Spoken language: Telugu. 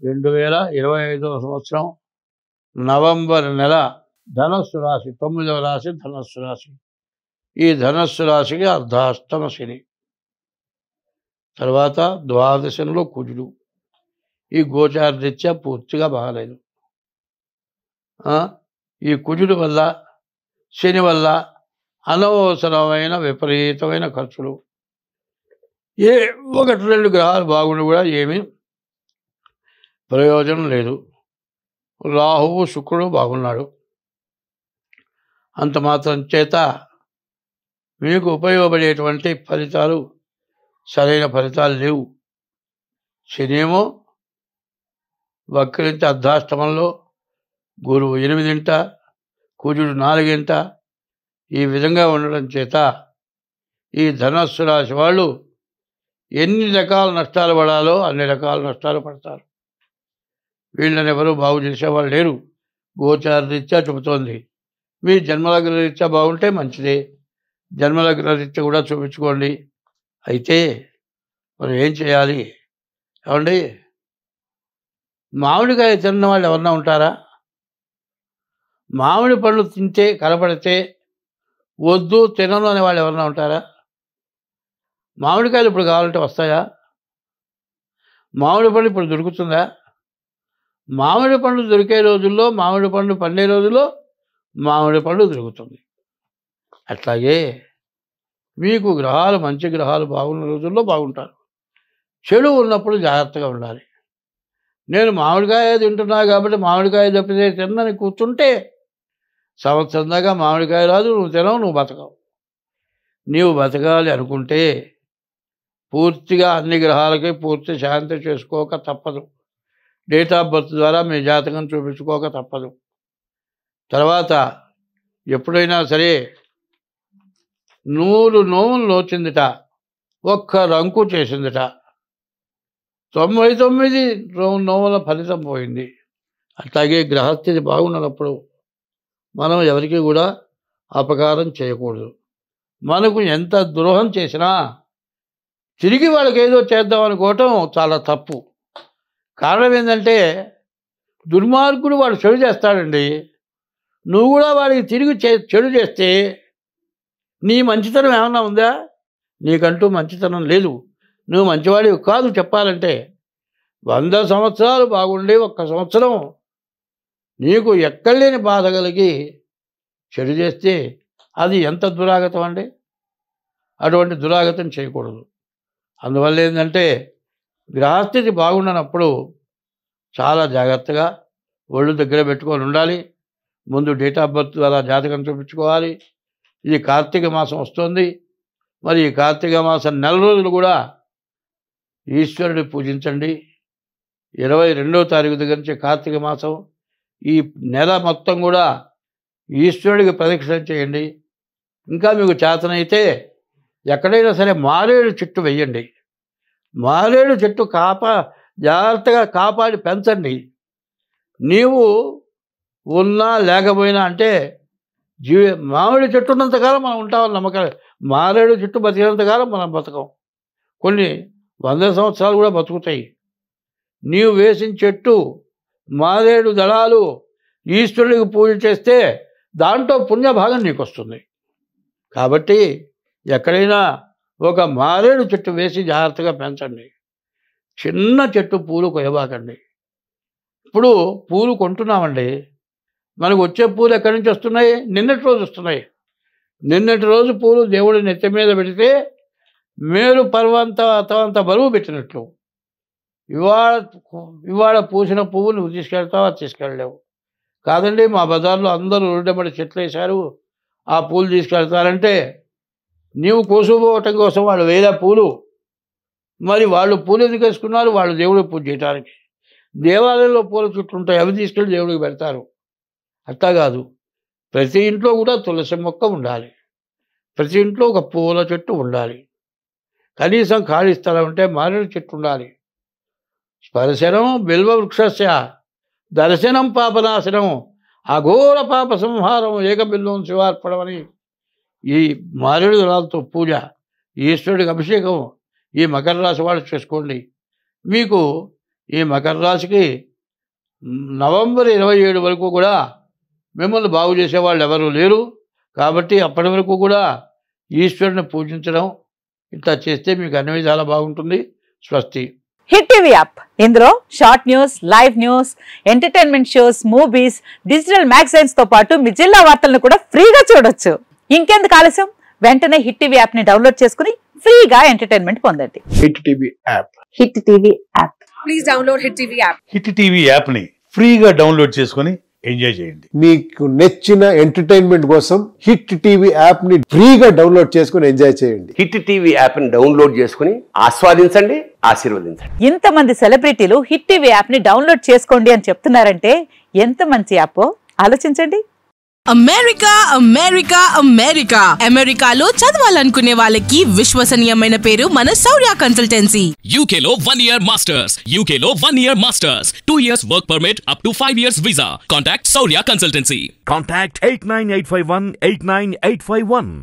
2025వ సంవత్సరం నవంబర్ నెల ధనస్సు రాశి 9వ రాశి ధనస్సు రాశి. ఈ ధనస్సు రాశికి అర్ధాష్టమ శని, తర్వాత ద్వాదశంలో కుజుడు. ఈ గోచార రీత్యా పూర్తిగా బాగలేదు. ఈ కుజుడు వల్ల, శని వల్ల అనవసరమైన విపరీతమైన ఖర్చులు. ఏ 1-2 గ్రహాలు బాగుండి కూడా ఏమీ ప్రయోజనం లేదు. రాహువు శుక్రుడు బాగున్నాడు, అంత మాత్రం చేత మీకు ఉపయోగపడేటువంటి ఫలితాలు, సరైన ఫలితాలు లేవు. శనేమో వక్రించి అర్ధాష్టమంలో, గురువు 8ంట, కుజుడు 4ంట. ఈ విధంగా ఉండడం చేత ఈ ధనస్సు రాశి వాళ్ళు ఎన్ని రకాల నష్టాలు పడాలో అన్ని రకాల నష్టాలు పడతారు. వీళ్ళని ఎవరు బాగు చేసేవాళ్ళు లేరు. గోచార రీత్యా చెబుతోంది. మీ జన్మలగ్న రీత్యా బాగుంటే మంచిదే, జన్మలగ్న రీత్యా కూడా చూపించుకోండి. అయితే మనం ఏం చేయాలి ఏమండి? మామిడికాయ తిన్న వాళ్ళు ఎవరన్నా ఉంటారా? మామిడి పండ్లు తింటే కనపడితే వద్దు తినను అనే వాళ్ళు ఎవరన్నా ఉంటారా? మామిడికాయలు ఇప్పుడు కావాలంటే వస్తాయా? మామిడి పండు ఇప్పుడు దొరుకుతుందా? మామిడి పండు దొరికే రోజుల్లో, మామిడి పండు పండే రోజుల్లో మామిడి పండు దొరుకుతుంది. అట్లాగే మీకు గ్రహాలు, మంచి గ్రహాలు బాగున్న రోజుల్లో బాగుంటారు. చెడు ఉన్నప్పుడు జాగ్రత్తగా ఉండాలి. నేను మామిడికాయ తింటున్నా కాబట్టి మామిడికాయ తప్పితే తిన్నని కూర్చుంటే సంవత్సరం దాకా మామిడికాయ రాదు, నువ్వు తినవు, నువ్వు బతకవు. నీవు బతకాలి అనుకుంటే పూర్తిగా అన్ని గ్రహాలకి పూర్తి శాంతి చేసుకోక తప్పదు. డేట్ ఆఫ్ బర్త్ ద్వారా మీ జాతకం చూపించుకోక తప్పదు. తర్వాత ఎప్పుడైనా సరే 100 నోములు నోచిందిట, 1 రంకు చేసిందిట, 99 నోముల ఫలితం పోయింది. అట్లాగే గ్రహస్థితి బాగున్నప్పుడు మనం ఎవరికి కూడా అపకారం చేయకూడదు. మనకు ఎంత ద్రోహం చేసినా తిరిగి వాళ్ళకి ఏదో చేద్దాం అనుకోవటం చాలా తప్పు. కారణం ఏంటంటే దుర్మార్గుడు వాడు చెడు చేస్తాడండి. నువ్వు కూడా వాడికి తిరిగి చెడు చేస్తే నీ మంచితనం ఏమన్నా ఉందా? నీకంటూ మంచితనం లేదు. నువ్వు మంచివాడివి కాదు. చెప్పాలంటే 100 సంవత్సరాలు బాగుండి 1 సంవత్సరం నీకు ఎక్కడలేని బాధ కలిగి చెడు చేస్తే అది ఎంత దురాగతం అండి? అటువంటి దురాగతం చేయకూడదు. అందువల్ల ఏంటంటే గ్రహస్థితి బాగుండనప్పుడు చాలా జాగ్రత్తగా ఒళ్ళు దగ్గర పెట్టుకొని ఉండాలి. ముందు డేట్ ఆఫ్ బర్త్ ద్వారా జాతకం చూపించుకోవాలి. ఇది కార్తీక మాసం వస్తుంది. మరి ఈ కార్తీక మాసం నెల రోజులు కూడా ఈశ్వరుని పూజించండి. 22వ తారీఖు దగ్గర నుంచి కార్తీక మాసం ఈ నెల మొత్తం కూడా ఈశ్వరుడికి ప్రదక్షిణ చేయండి. ఇంకా మీకు చేతనైతే ఎక్కడైనా సరే మారేడు చెట్టు వెయ్యండి. మారేడు చెట్టు జాగ్రత్తగా కాపాడి పెంచండి. నీవు ఉన్నా లేకపోయినా అంటే మామిడి చెట్టు ఉన్నంతకాలం మనం ఉంటామని నమ్మకం. మారేడు చెట్టు బతికినంతకాలం మనం బతకం. కొన్ని 100 సంవత్సరాలు కూడా బతుకుతాయి. నీవు వేసిన చెట్టు మారేడు దళాలు ఈశ్వరుడికి పూజ చేస్తే దాంట్లో పుణ్యభాగం నీకు వస్తుంది. కాబట్టి ఎక్కడైనా ఒక మారేడు చెట్టు వేసి జాగ్రత్తగా పెంచండి. చిన్న చెట్టు పూలు కొయ్యబాకండి. ఇప్పుడు పూలు కొంటున్నామండి, మనకు వచ్చే పూలు ఎక్కడి నుంచి వస్తున్నాయి? నిన్నటి రోజు వస్తున్నాయి. నిన్నటి రోజు పూలు దేవుడి నెత్తి మీద పెడితే మేలు పర్వంత బరువు పెట్టినట్లు. ఇవాళ పూసిన పువ్వు నువ్వు తీసుకెళ్తావా? తీసుకెళ్ళలేవు. కాదండి మా బజార్లో అందరూ ఉరుడబడి చెట్లు వేశారు, ఆ పూలు తీసుకెళ్తారంటే నీవు కోసుకోవటం కోసం వాళ్ళు వేరే పూలు. మరి వాళ్ళు పూలు ఎందుకు వేసుకున్నారు? వాళ్ళు దేవుడికి పూజ చేయడానికి. దేవాలయంలో పూల చుట్టూ ఉంటాయి, అవి తీసుకెళ్ళి దేవుడికి పెడతారు. అట్లా కాదు. ప్రతి ఇంట్లో కూడా తులసి మొక్క ఉండాలి, ప్రతి ఇంట్లో ఒక పూల చెట్టు ఉండాలి. కనీసం ఖాళీ స్థలం ఉంటే మారేడు చెట్టు ఉండాలి. స్పర్శనం బిల్వ వృక్షస్య దర్శనం పాపనాశనం అఘోర పాప సంహారం ఏకబిల్వం శివార్పణమని ఈ మారేడు దళాలతో పూజ, ఈశ్వరుడికి అభిషేకం ఈ మకర రాశి వాళ్ళు చేసుకోండి. మీకు ఈ మకర రాశికి నవంబర్ 27 వరకు కూడా మిమ్మల్ని బాగు చేసేవాళ్ళు ఎవరు లేరు. కాబట్టి అప్పటి వరకు కూడా ఈశ్వరుని పూజించడం ఇట్లా చేస్తే మీకు అన్ని విధాలా బాగుంటుంది. స్వస్తి. హిట్ టీవీ యాప్, ఇందులో short news, live news, entertainment shows, movies, digital magazines తో పాటు మీ జిల్లా వార్తలను కూడా ఫ్రీగా చూడొచ్చు. ఇంకెందుకు ఆలస్యం, వెంటనే హిట్ టీవీ యాప్ ని డౌన్లోడ్ చేసుకుని ఫ్రీగా ఎంటర్టైన్మెంట్ పొందండి. Hit TV app. Hit TV app. Please download hit TV app. Hit TV app ని ఫ్రీగా డౌన్లోడ్ చేసుకుని ఎంజాయ్ చేయండి. మీకు నచ్చిన ఎంటర్టైన్మెంట్ కోసం హిట్ టీవీ యాప్ ని ఫ్రీగా డౌన్లోడ్ చేసుకుని ఎంజాయ్ చేయండి. హిట్ టీవీ యాప్ ని డౌన్లోడ్ చేసుకుని ఆస్వాదించండి, ఆశీర్వదించండి. ఇంతమంది సెలబ్రిటీలు హిట్ టీవీ యాప్ ని డౌన్లోడ్ చేసుకోండి అని చెప్తున్నారంటే ఎంత మంచి యాప్ ఆలోచించండి. అమెరికా అమెరికా అమెరికా అమెరికాలో చదవాలనుకునే వాళ్ళకి విశ్వసనీయమైన పేరు మన శౌర్య కన్సల్టెన్సీ. UK లో 1 year masters, UK లో 1 year masters, 2 years work permit up to 5 years visa. Contact Saurya Consultancy. Contact 89851 89851.